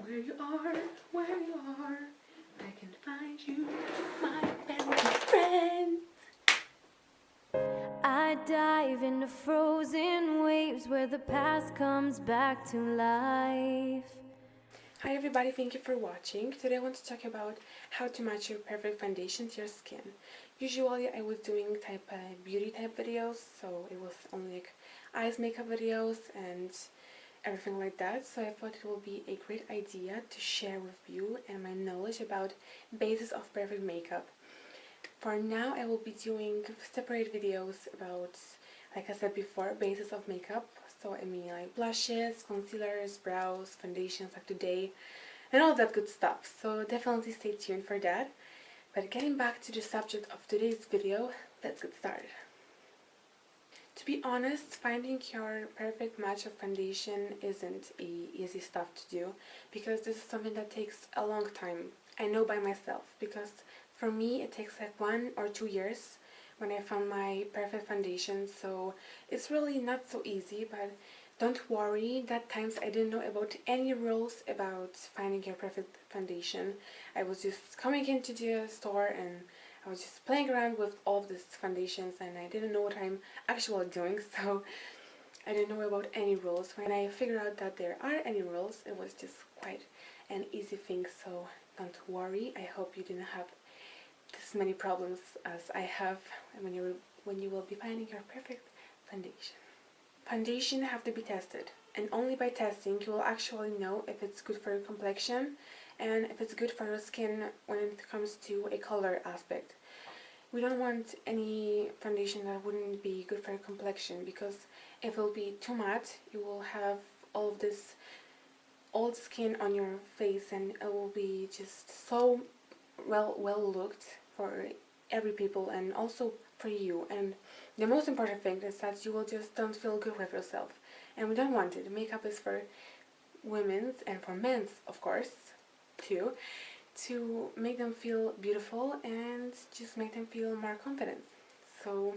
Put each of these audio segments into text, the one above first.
Where you are, where you are, I can find you, my best friend. I dive into frozen waves where the past comes back to life. Hi everybody, thank you for watching. Today I want to talk about how to match your perfect foundation to your skin. Usually I was doing beauty type videos, so it was only like eyes makeup videos and everything like that. So I thought it will be a great idea to share with you and my knowledge about basis of perfect makeup. For now I will be doing separate videos about, like I said before, basis of makeup. So I mean like blushes, concealers, brows, foundations like today, and all that good stuff. So definitely stay tuned for that. But getting back to the subject of today's video, let's get started. To be honest, finding your perfect match of foundation isn't easy stuff to do, because this is something that takes a long time. I know by myself, because for me it takes like 1 or 2 years when I found my perfect foundation, so it's really not so easy. But don't worry, that times I didn't know about any rules about finding your perfect foundation. I was just coming into the store and I was just playing around with all of these foundations, and I didn't know what I'm actually doing, so I didn't know about any rules. When I figured out that there are any rules, it was just quite an easy thing, so don't worry. I hope you didn't have this many problems as I have when you will be finding your perfect foundation. Foundation have to be tested, and only by testing you will actually know if it's good for your complexion and if it's good for your skin when it comes to a color aspect. We don't want any foundation that wouldn't be good for your complexion, because if it will be too matte, you will have all of this old skin on your face and it will be just so well looked for every people and also for you. And the most important thing is that you will just don't feel good with yourself, and we don't want it. Makeup is for women's and for men's, of course, too, to make them feel beautiful and just make them feel more confident. So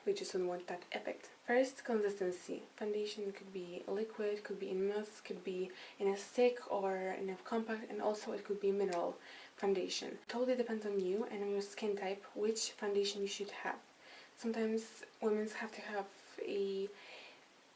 we just don't want that effect. First, consistency. Foundation could be liquid, could be in mousse, could be in a stick or in a compact, and also it could be mineral foundation. Totally depends on you and on your skin type which foundation you should have. Sometimes women have to have a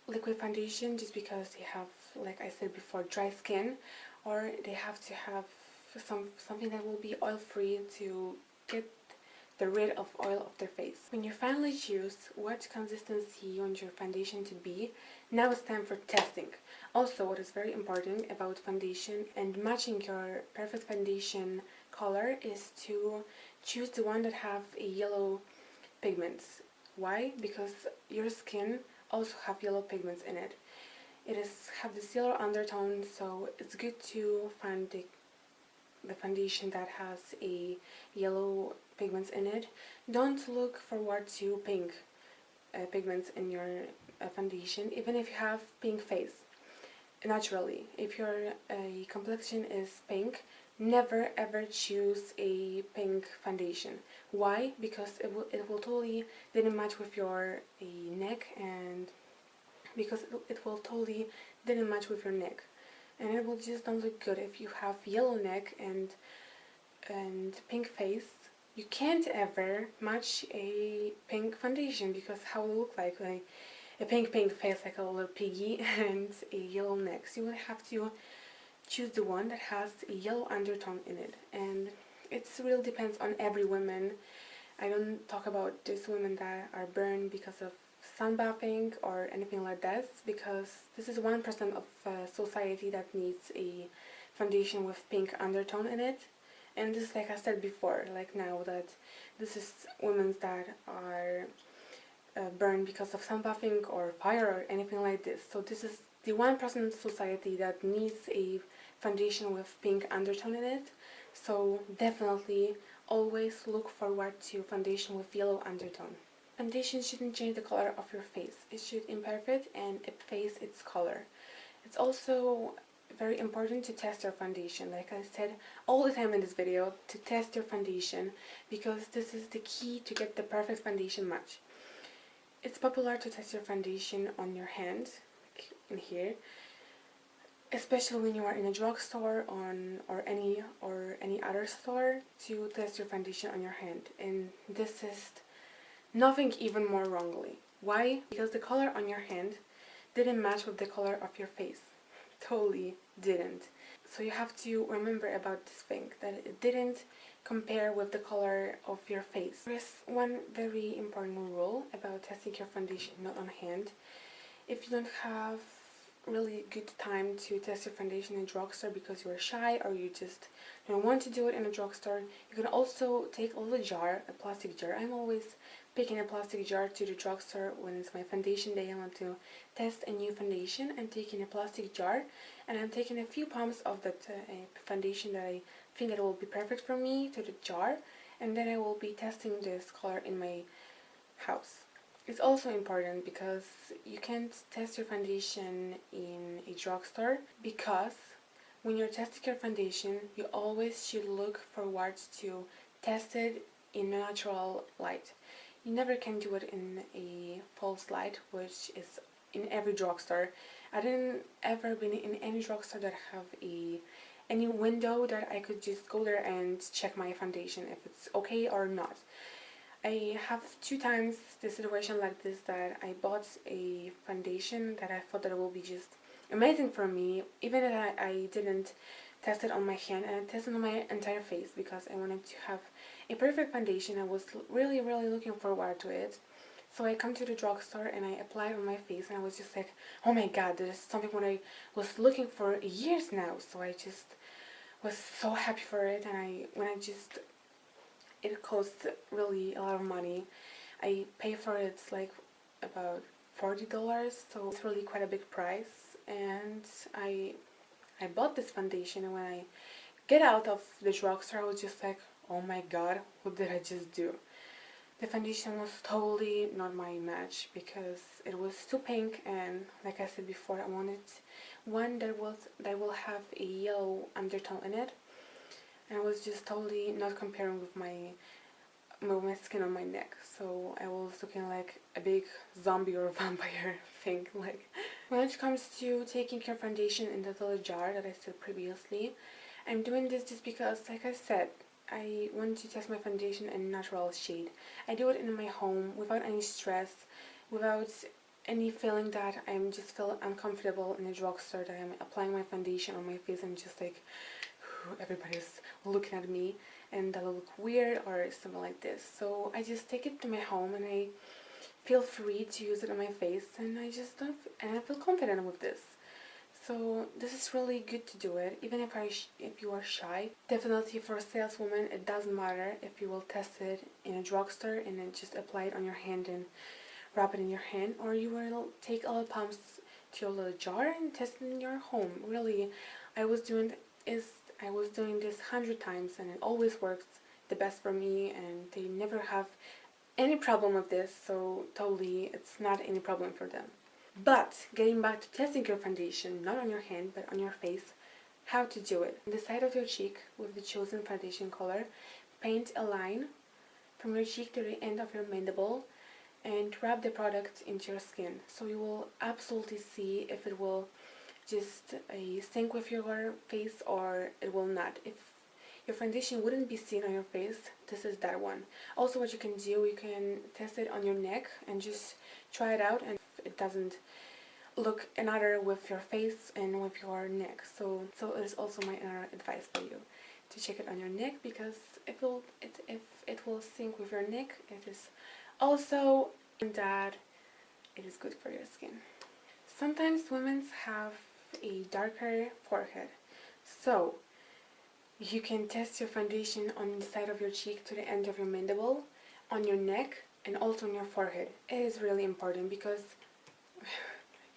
liquid foundation just because they have, like I said before, dry skin, or they have to have something that will be oil free to get the rid of oil of their face. When you finally choose what consistency you want your foundation to be, now it's time for testing. Also, what is very important about foundation and matching your perfect foundation color is to choose the one that have a yellow pigments. Why? Because your skin also have yellow pigments in it. It is have this yellow undertone, so it's good to find the foundation that has a yellow pigments in it. Don't look forward to pink pigments in your foundation, even if you have pink face. Naturally, if your complexion is pink, never ever choose a pink foundation. Why? Because it will totally didn't match with your neck, and because it will totally didn't match with your neck, and it will just don't look good. If you have yellow neck and pink face, you can't ever match a pink foundation, because how it will look like a pink face like a little piggy and a yellow neck. So you will have to choose the one that has a yellow undertone in it, and it really depends on every woman. I don't talk about these women that are burned because of sunbathing or anything like that, because this is 1% of society that needs a foundation with pink undertone in it. And this, like I said before, like now that this is women that are burned because of sunbathing or fire or anything like this. So this is the 1% society that needs a foundation with pink undertone in it. So definitely always look forward to foundation with yellow undertone. Foundation shouldn't change the color of your face. It should imperfect and efface its color. It's also very important to test your foundation, like I said all the time in this video, to test your foundation, because this is the key to get the perfect foundation match. It's popular to test your foundation on your hand, like in here, especially when you are in a drugstore or any other store, to test your foundation on your hand. And this is nothing even more wrongly. Why? Because the color on your hand didn't match with the color of your face. Totally didn't. So you have to remember about this thing, that it didn't compare with the color of your face. There's one very important rule about testing your foundation not on hand. If you don't have really good time to test your foundation in a drugstore because you are shy or you just don't want to do it in a drugstore, you can also take a little jar, a plastic jar. I'm always picking a plastic jar to the drugstore when it's my foundation day. I want to test a new foundation. I'm taking a plastic jar and I'm taking a few pumps of that foundation that I think that will be perfect for me to the jar, and then I will be testing this color in my house. It's also important because you can't test your foundation in a drugstore, because when you're testing your foundation, you always should look forward to test it in natural light. You never can do it in a false light, which is in every drugstore. I didn't ever been in any drugstore that have any window that I could just go there and check my foundation if it's okay or not. I have 2 times the situation like this, that I bought a foundation that I thought that it will be just amazing for me, even if I didn't test it on my hand, and I tested on my entire face because I wanted to have a perfect foundation. I was really looking forward to it. So I come to the drugstore and I applied on my face, and I was just like, oh my god, this is something what I was looking for years now. So I just was so happy for it, and it costs really a lot of money. I pay for it like about $40, so it's really quite a big price. And I bought this foundation, and when I get out of the drugstore, I was just like, oh my god, what did I just do? The foundation was totally not my match because it was too pink, and like I said before, I wanted one that will have a yellow undertone in it. And I was just totally not comparing with my skin on my neck. So I was looking like a big zombie or vampire thing. Like, when it comes to taking your foundation in the little jar that I said previously, I'm doing this just because, like I said, I want to test my foundation in natural shade. I do it in my home without any stress, without any feeling that I'm just feel uncomfortable in a drugstore, that I'm applying my foundation on my face and just like everybody's looking at me and that will look weird or something like this. So I just take it to my home and I feel free to use it on my face, and I feel confident with this. So this is really good to do it, even if you are shy. Definitely for a saleswoman, it doesn't matter if you will test it in a drugstore and then just apply it on your hand and rub it in your hand, or you will take all the pumps to your little jar and test it in your home. Really, I was doing this 100 times, and it always works the best for me, and they never have any problem with this, so totally it's not any problem for them. But getting back to testing your foundation, not on your hand but on your face, how to do it. On the side of your cheek with the chosen foundation color, paint a line from your cheek to the end of your mandible and rub the product into your skin. So you will absolutely see if it will just sync with your face or it will not. If your foundation wouldn't be seen on your face, this is that one. Also, what you can do, you can test it on your neck and just try it out, and if it doesn't look another with your face and with your neck. So it is also my advice for you to check it on your neck, because if it will sync with your neck, it is also that it is good for your skin. Sometimes women have a darker forehead, so you can test your foundation on the side of your cheek to the end of your mandible, on your neck, and also on your forehead. It is really important because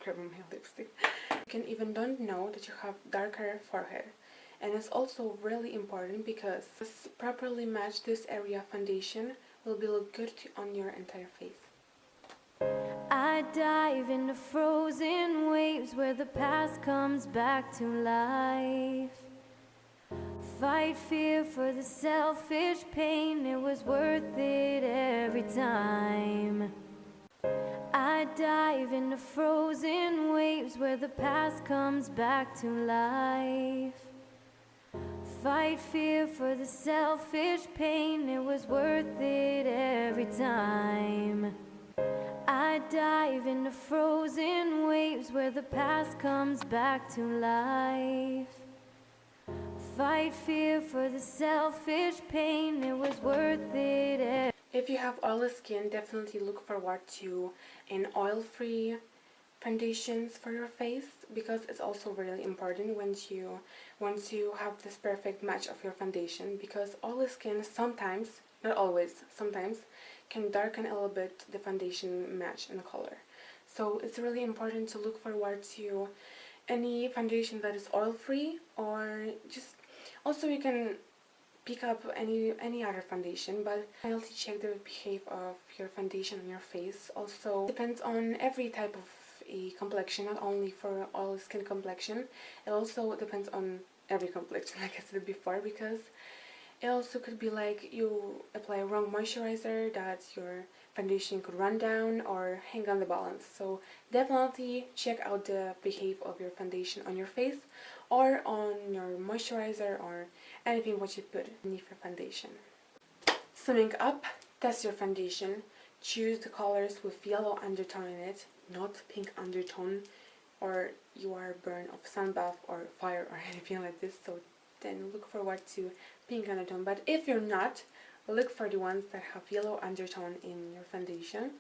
grabbing my lipstick, you can even don't know that you have darker forehead. And it's also really important because properly match this area foundation will be look good on your entire face. I dive into frozen waves where the past comes back to life. Fight fear for the selfish pain, it was worth it every time. I dive into frozen waves where the past comes back to life. Fight fear for the selfish pain, it was worth it every time. I dive into frozen waves where the past comes back to life. Fight fear for the selfish pain, it was worth it. If you have oily skin, definitely look forward to an oil-free foundations for your face, because it's also really important when you want to have this perfect match of your foundation, because oily skin sometimes, not always, sometimes can darken a little bit the foundation match in the color. So it's really important to look forward to any foundation that is oil-free, or just also you can pick up any other foundation, but finally check the behavior of your foundation on your face. Also depends on every type of a complexion, not only for oily skin complexion. It also depends on every complexion, like I said before, because it also could be like you apply a wrong moisturizer that your foundation could run down or hang on the balance. So definitely check out the behavior of your foundation on your face or on your moisturizer or anything what you put beneath your foundation. Summing up, test your foundation. Choose the colors with yellow undertone in it, not pink undertone, or you are burned of sunbath or fire or anything like this. So then look forward to pink undertone. But if you're not, look for the ones that have yellow undertone in your foundation.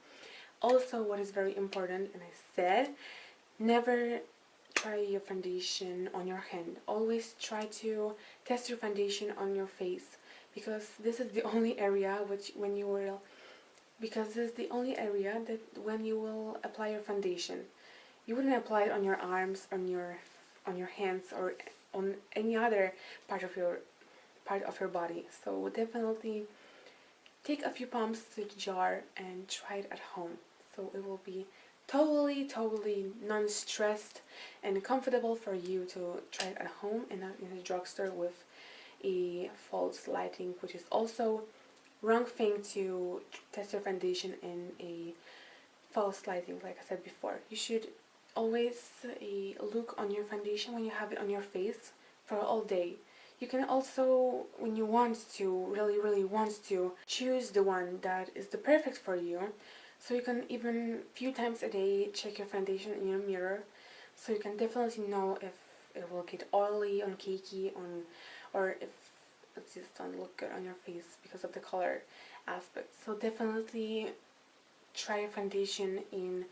Also, what is very important, and I said, never try your foundation on your hand. Always try to test your foundation on your face, because this is the only area because this is the only area that when you will apply your foundation, you wouldn't apply it on your arms, on your hands, or on any other part of your body. So definitely take a few pumps to the jar and try it at home. So it will be totally non-stressed and comfortable for you to try it at home and not in a drugstore with a false lighting, which is also wrong thing to test your foundation in a false lighting. Like I said before, you should always look on your foundation when you have it on your face for all day. You can also, when you want to, really want to, choose the one that is the perfect for you. So you can even few times a day check your foundation in your mirror, so you can definitely know if it will get oily, on cakey, or if it just don't look good on your face because of the color aspect. So definitely try your foundation in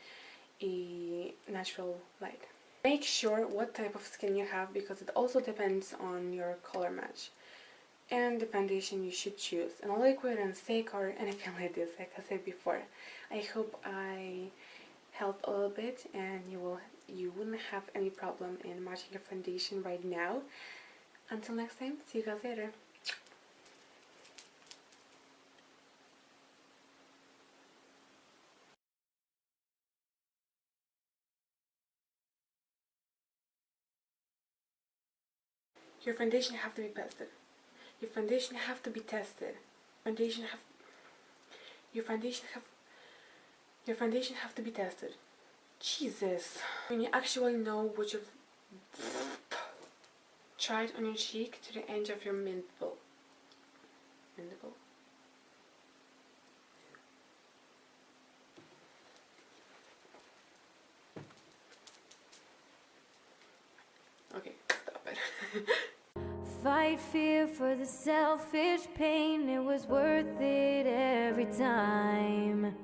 a natural light. Make sure what type of skin you have, because it also depends on your color match and the foundation you should choose, and a liquid and stick or anything like this, like I said before. I hope I helped a little bit and you wouldn't have any problem in matching your foundation right now. Until next time, see you guys later. Your foundation have to be tested. Your foundation have to be tested. Foundation have your foundation have to be tested. Jesus. When you actually know what you've tried on your cheek to the edge of your mandible. Mandible. Okay, stop it. Fight fear for the selfish pain, it was worth it every time.